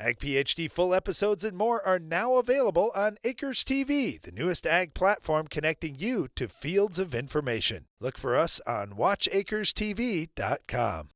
Ag PhD full episodes and more are now available on Acres TV, the newest ag platform connecting you to fields of information. Look for us on watchacrestv.com.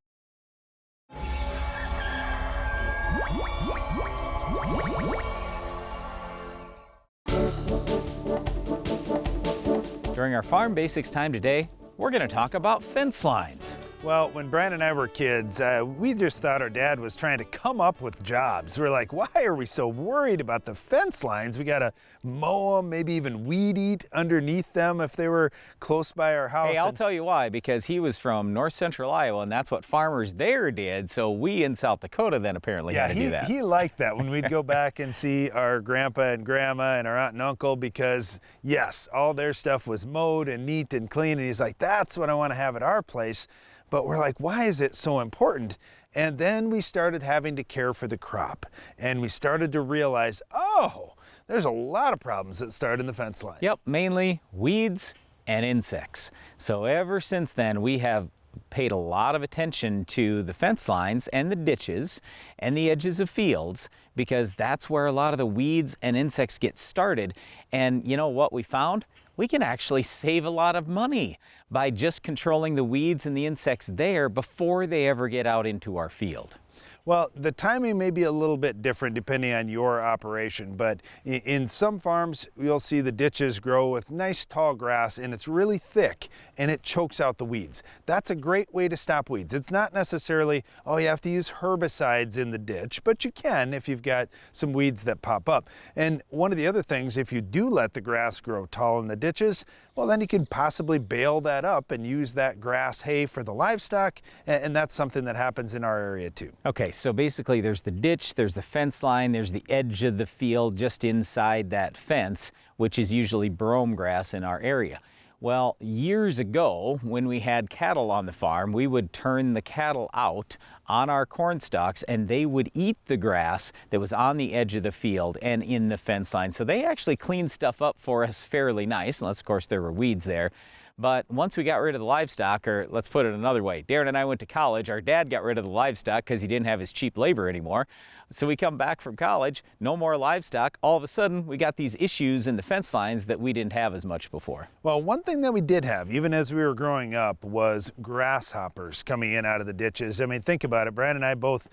During our Farm Basics time today, we're going to talk about fence lines. Well, when Brian and I were kids, we just thought our dad was trying to come up with jobs. We're like, why are we so worried about the fence lines? We got to mow them, maybe even weed eat underneath them if they were close by our house. Hey, I'll tell you why, because he was from north central Iowa, and that's what farmers there did, so we in South Dakota then apparently had to do that. He liked that when we'd go back and see our grandpa and grandma and our aunt and uncle, because yes, all their stuff was mowed and neat and clean, and he's like, that's what I want to have at our place. But we're like, why is it so important? And then we started having to care for the crop. And we started to realize, oh, there's a lot of problems that start in the fence line. Yep, mainly weeds and insects. So ever since then, we have paid a lot of attention to the fence lines and the ditches and the edges of fields, because that's where a lot of the weeds and insects get started. And you know what we found? We can actually save a lot of money by just controlling the weeds and the insects there before they ever get out into our field. Well, the timing may be a little bit different depending on your operation, but in some farms, you'll see the ditches grow with nice tall grass and it's really thick and it chokes out the weeds. That's a great way to stop weeds. It's not necessarily, oh, you have to use herbicides in the ditch, but you can if you've got some weeds that pop up. And one of the other things, if you do let the grass grow tall in the ditches, well, then you can possibly bale that up and use that grass hay for the livestock, and that's something that happens in our area too. Okay, so basically there's the ditch, there's the fence line, there's the edge of the field just inside that fence, which is usually brome grass in our area. Well, years ago, when we had cattle on the farm, we would turn the cattle out on our corn stalks and they would eat the grass that was on the edge of the field and in the fence line. So they actually cleaned stuff up for us fairly nice, unless of course there were weeds there. But once we got rid of the livestock, or let's put it another way, Darren and I went to college. Our dad got rid of the livestock because he didn't have his cheap labor anymore. So we come back from college, no more livestock. All of a sudden, we got these issues in the fence lines that we didn't have as much before. Well, one thing that we did have, even as we were growing up, was grasshoppers coming in out of the ditches. I mean, think about it. Brad and I both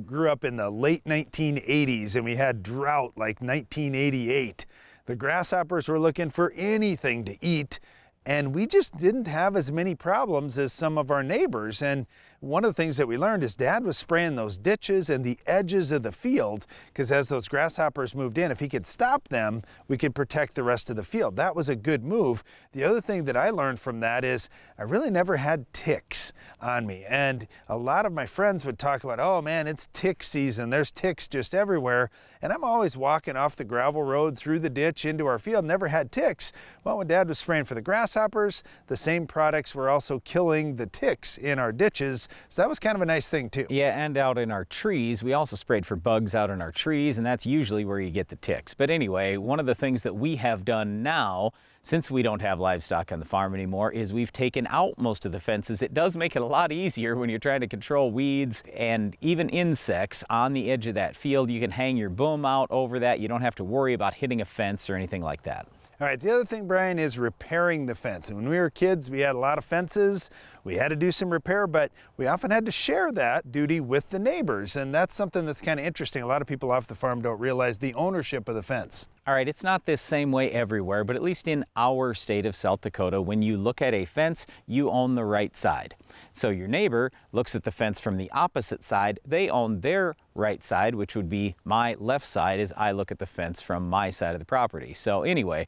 grew up in the late 1980s, and we had drought like 1988. The grasshoppers were looking for anything to eat, and we just didn't have as many problems as some of our neighbors. And one of the things that we learned is Dad was spraying those ditches and the edges of the field, because as those grasshoppers moved in, if he could stop them, we could protect the rest of the field. That was a good move. The other thing that I learned from that is I really never had ticks on me. And a lot of my friends would talk about, oh man, it's tick season. There's ticks just everywhere. And I'm always walking off the gravel road through the ditch into our field, never had ticks. Well, when Dad was spraying for the grasshoppers, the same products were also killing the ticks in our ditches. So that was kind of a nice thing too. Yeah, and out in our trees, we also sprayed for bugs out in our trees, and that's usually where you get the ticks. But anyway, one of the things that we have done now, since we don't have livestock on the farm anymore, is we've taken out most of the fences. It does make it a lot easier when you're trying to control weeds and even insects on the edge of that field. You can hang your boom out over that. You don't have to worry about hitting a fence or anything like that. All right, the other thing, Brian, is repairing the fence. And when we were kids, we had a lot of fences. We had to do some repair, but we often had to share that duty with the neighbors. And that's something that's kind of interesting. A lot of people off the farm don't realize the ownership of the fence. All right, it's not this same way everywhere, but at least in our state of South Dakota, when you look at a fence, you own the right side. So your neighbor looks at the fence from the opposite side. They own their right side, which would be my left side, as I look at the fence from my side of the property. So anyway,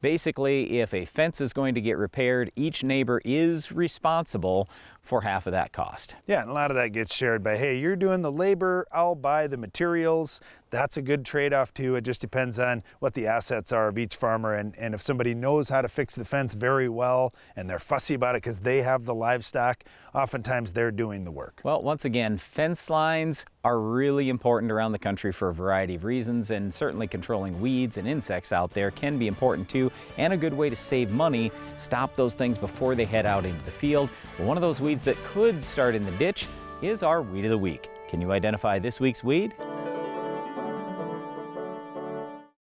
basically, if a fence is going to get repaired, each neighbor is responsible for half of that cost. Yeah, and a lot of that gets shared by, hey, you're doing the labor, I'll buy the materials. That's a good trade-off too. It just depends on what the assets are of each farmer, and if somebody knows how to fix the fence very well and they're fussy about it because they have the livestock, oftentimes they're doing the work. Well, once again, fence lines are really important around the country for a variety of reasons, and certainly controlling weeds and insects out there can be important too, and a good way to save money. Stop those things before they head out into the field. Well, one of those weeds that could start in the ditch is our Weed of the Week. Can you identify this week's weed?